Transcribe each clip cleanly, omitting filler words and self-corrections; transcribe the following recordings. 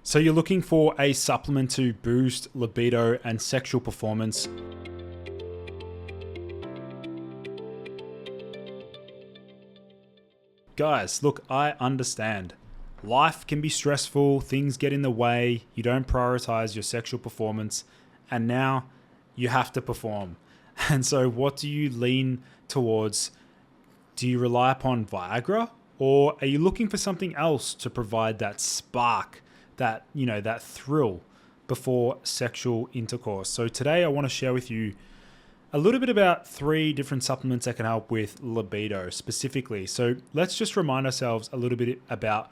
So you're looking for a supplement to boost libido and sexual performance. Guys, look, I understand. Life can be stressful, things get in the way, you don't prioritize your sexual performance, and now you have to perform. And so what do you lean towards? Do you rely upon Viagra, or are you looking for something else to provide that spark, that thrill before sexual intercourse? So today I want to share with you a little bit about 3 different supplements that can help with libido specifically. So let's just remind ourselves a little bit about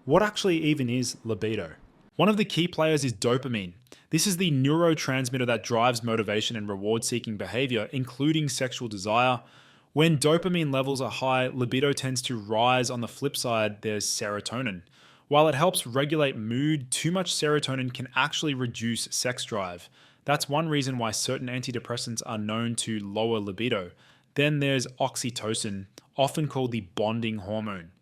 what actually even is libido. One of the key players is dopamine. This is the neurotransmitter that drives motivation and reward-seeking behavior, including sexual desire. When dopamine levels are high, libido tends to rise. On the flip side, there's serotonin. While it helps regulate mood, too much serotonin can actually reduce sex drive. That's one reason why certain antidepressants are known to lower libido. Then there's oxytocin, often called the bonding hormone.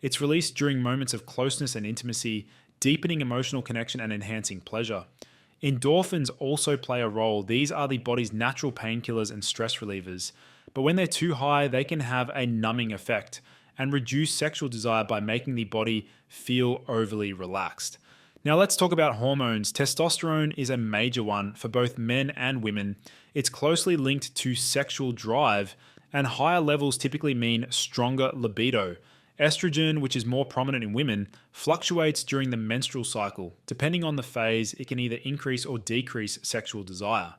It's released during moments of closeness and intimacy, deepening emotional connection and enhancing pleasure. Endorphins also play a role. These are the body's natural painkillers and stress relievers. But when they're too high, they can have a numbing effect and reduce sexual desire by making the body feel overly relaxed. Now let's talk about hormones. Testosterone is a major one for both men and women. It's closely linked to sexual drive, and higher levels typically mean stronger libido. Estrogen, which is more prominent in women, fluctuates during the menstrual cycle. Depending on the phase, it can either increase or decrease sexual desire.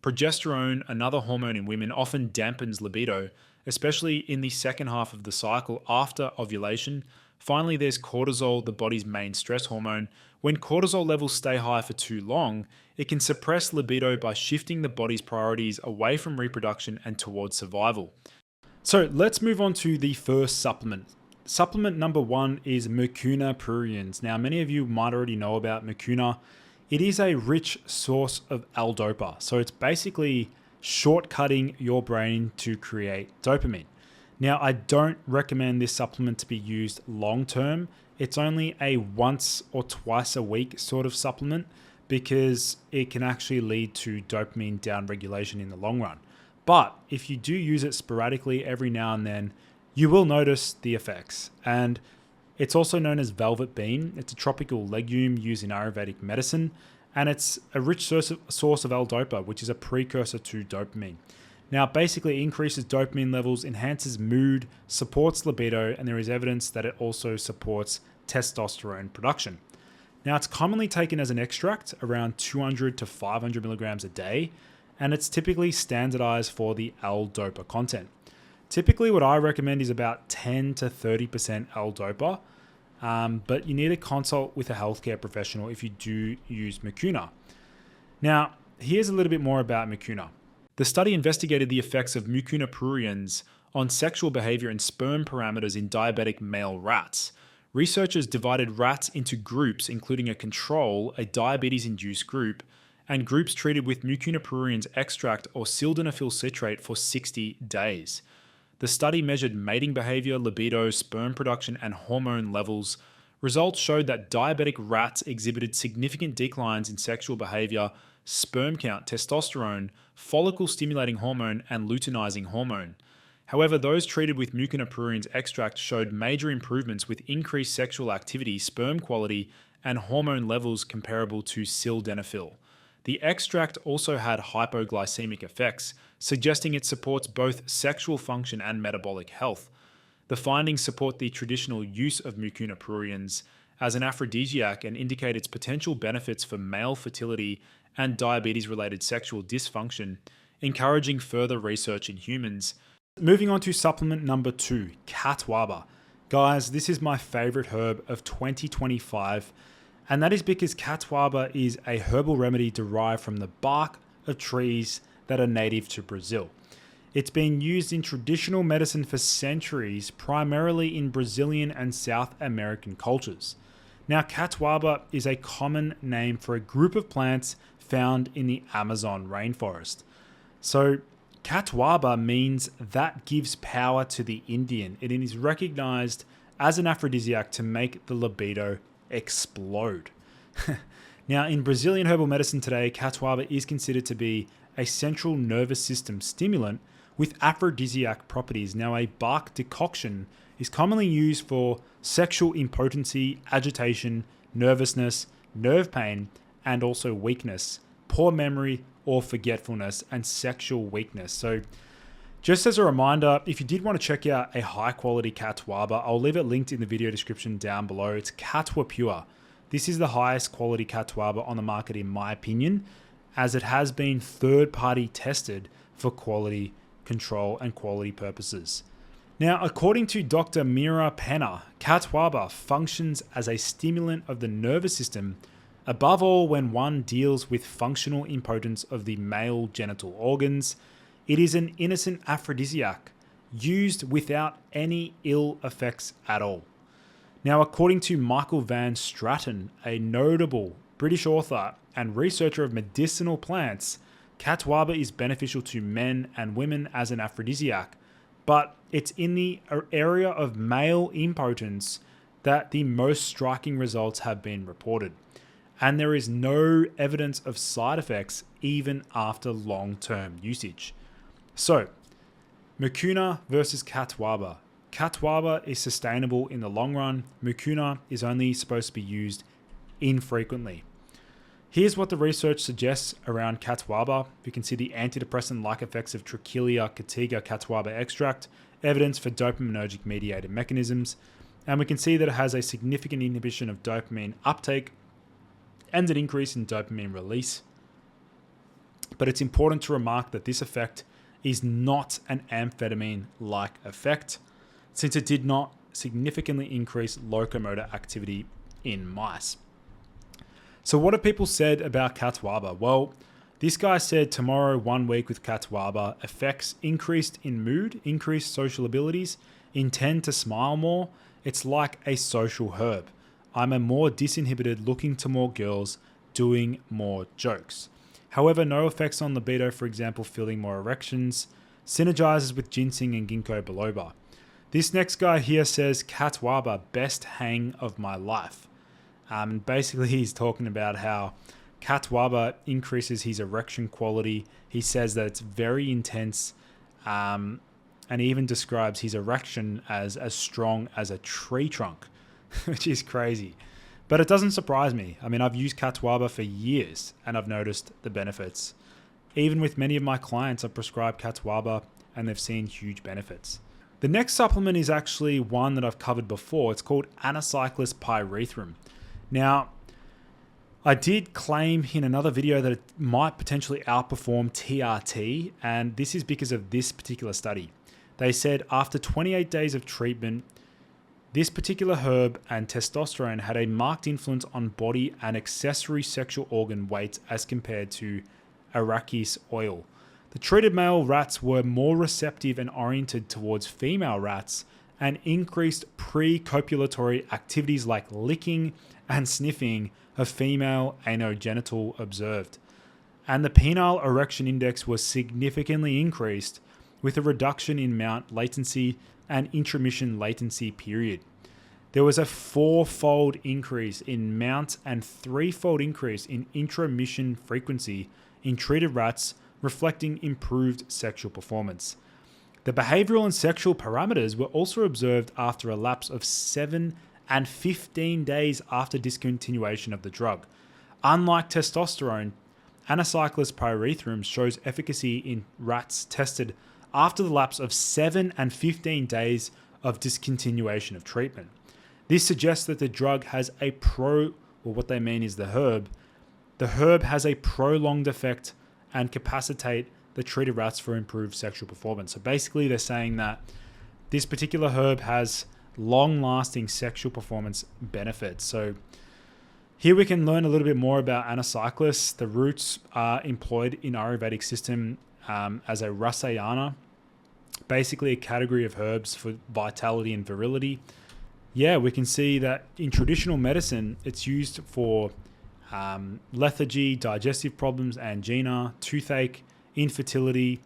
Progesterone, another hormone in women, often dampens libido, especially in the second half of the cycle after ovulation. Finally, there's cortisol, the body's main stress hormone. When cortisol levels stay high for too long, it can suppress libido by shifting the body's priorities away from reproduction and towards survival. So let's move on to the first supplement. Supplement number 1 is Mucuna pruriens. Now, many of you might already know about Mucuna. It is a rich source of L-dopa. So it's basically shortcutting your brain to create dopamine. Now, I don't recommend this supplement to be used long term. It's only a once or twice a week sort of supplement because it can actually lead to dopamine downregulation in the long run. But if you do use it sporadically every now and then, you will notice the effects. And it's also known as velvet bean. It's a tropical legume used in Ayurvedic medicine, and it's a rich source of L-dopa, which is a precursor to dopamine. Now, basically, it increases dopamine levels, enhances mood, supports libido, and there is evidence that it also supports testosterone production. Now, it's commonly taken as an extract, around 200 to 500 milligrams a day, and it's typically standardized for the L-dopa content. Typically, what I recommend is about 10 to 30% L-dopa, but you need to consult with a healthcare professional if you do use Mucuna. Now, here's a little bit more about Mucuna. The study investigated the effects of Mucuna pruriens on sexual behavior and sperm parameters in diabetic male rats. Researchers divided rats into groups, including a control, a diabetes-induced group, and groups treated with Mucuna pruriens extract or sildenafil citrate for 60 days. The study measured mating behavior, libido, sperm production, and hormone levels. Results showed that diabetic rats exhibited significant declines in sexual behavior, sperm count, testosterone, follicle-stimulating hormone, and luteinizing hormone. However, those treated with Mucuna pruriens extract showed major improvements with increased sexual activity, sperm quality, and hormone levels comparable to sildenafil. The extract also had hypoglycemic effects, suggesting it supports both sexual function and metabolic health. The findings support the traditional use of Mucuna pruriens as an aphrodisiac and indicate its potential benefits for male fertility and diabetes-related sexual dysfunction, encouraging further research in humans. Moving on to supplement number 2, Catuaba. Guys, this is my favorite herb of 2025, and that is because Catuaba is a herbal remedy derived from the bark of trees that are native to Brazil. It's been used in traditional medicine for centuries, primarily in Brazilian and South American cultures. Now, Catuaba is a common name for a group of plants found in the Amazon rainforest. So, Catuaba means that gives power to the Indian. It is recognized as an aphrodisiac to make the libido explode. Now, in Brazilian herbal medicine today, Catuaba is considered to be a central nervous system stimulant with aphrodisiac properties. Now, a bark decoction is commonly used for sexual impotency, agitation, nervousness, nerve pain, and also weakness, poor memory or forgetfulness, and sexual weakness. So just as a reminder, if you did want to check out a high quality Catuaba, I'll leave it linked in the video description down below. It's Catuaba Pure. This is the highest quality Catuaba on the market in my opinion, as it has been third-party tested for quality control and quality purposes. Now, according to Dr. Mira Penna, Catuaba functions as a stimulant of the nervous system, above all when one deals with functional impotence of the male genital organs. It is an innocent aphrodisiac, used without any ill effects at all. Now, according to Michael Van Straten, a notable British author and researcher of medicinal plants, Catuaba is beneficial to men and women as an aphrodisiac, but it's in the area of male impotence that the most striking results have been reported. And there is no evidence of side effects even after long-term usage. So, Mucuna versus Catuaba. Catuaba is sustainable in the long run. Mucuna is only supposed to be used infrequently. Here's what the research suggests around Catuaba. You can see the antidepressant-like effects of Trichilia catiga Catuaba extract, evidence for dopaminergic mediated mechanisms, and we can see that it has a significant inhibition of dopamine uptake and an increase in dopamine release. But it's important to remark that this effect is not an amphetamine-like effect, since it did not significantly increase locomotor activity in mice. So what have people said about Catuaba? Well, this guy said tomorrow 1 week with Catuaba, effects increased in mood, increased social abilities, intend to smile more. It's like a social herb. I'm a more disinhibited, looking to more girls, doing more jokes. However, no effects on libido, for example, feeling more erections, synergizes with ginseng and ginkgo biloba. This next guy here says, Catuaba, best hang of my life. Basically, he's talking about how Catuaba increases his erection quality. He says that it's very intense, and he even describes his erection as strong as a tree trunk, which is crazy. But it doesn't surprise me. I mean, I've used Catuaba for years, and I've noticed the benefits. Even with many of my clients, I've prescribed Catuaba, and they've seen huge benefits. The next supplement is actually one that I've covered before. It's called Anacyclus pyrethrum. Now, I did claim in another video that it might potentially outperform TRT, and this is because of this particular study. They said after 28 days of treatment, this particular herb and testosterone had a marked influence on body and accessory sexual organ weight as compared to arachis oil. The treated male rats were more receptive and oriented towards female rats, and increased pre-copulatory activities like licking and sniffing of female anogenital observed. And the penile erection index was significantly increased, with a reduction in mount latency and intromission latency period. There was a 4-fold increase in mount and 3-fold increase in intromission frequency in treated rats, reflecting improved sexual performance. The behavioral and sexual parameters were also observed after a lapse of 7 and 15 days after discontinuation of the drug. Unlike testosterone, Anacyclus pyrethrum shows efficacy in rats tested after the lapse of 7 and 15 days of discontinuation of treatment. This suggests that the drug has a what they mean is the herb. The herb has a prolonged effect and capacitate the treated rats for improved sexual performance. So basically they're saying that this particular herb has long-lasting sexual performance benefits. So here we can learn a little bit more about Anacyclus. The roots are employed in Ayurvedic system as a rasayana, basically a category of herbs for vitality and virility. Yeah, we can see that in traditional medicine, it's used for lethargy, digestive problems, angina, toothache, infertility.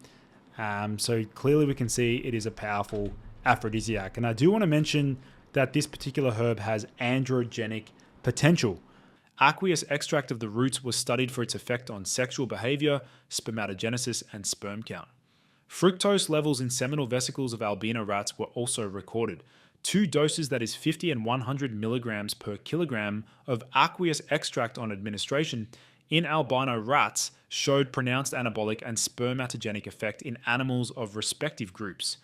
So clearly we can see it is a powerful aphrodisiac. And I do want to mention that this particular herb has androgenic potential. Aqueous extract of the roots was studied for its effect on sexual behavior, spermatogenesis, and sperm count. Fructose levels in seminal vesicles of albino rats were also recorded. 2 doses, that is 50 and 100 milligrams per kilogram of aqueous extract on administration in albino rats showed pronounced anabolic and spermatogenic effect in animals of respective groups.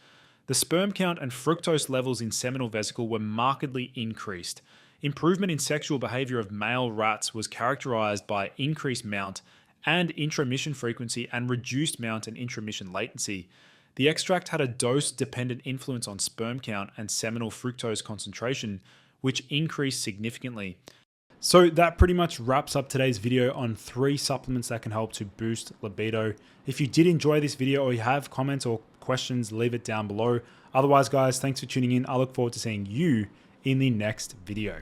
The sperm count and fructose levels in seminal vesicle were markedly increased. Improvement in sexual behavior of male rats was characterized by increased mount and intromission frequency and reduced mount and intromission latency. The extract had a dose-dependent influence on sperm count and seminal fructose concentration, which increased significantly. So that pretty much wraps up today's video on 3 supplements that can help to boost libido. If you did enjoy this video or you have comments or questions, leave it down below. Otherwise, guys, thanks for tuning in. I look forward to seeing you in the next video.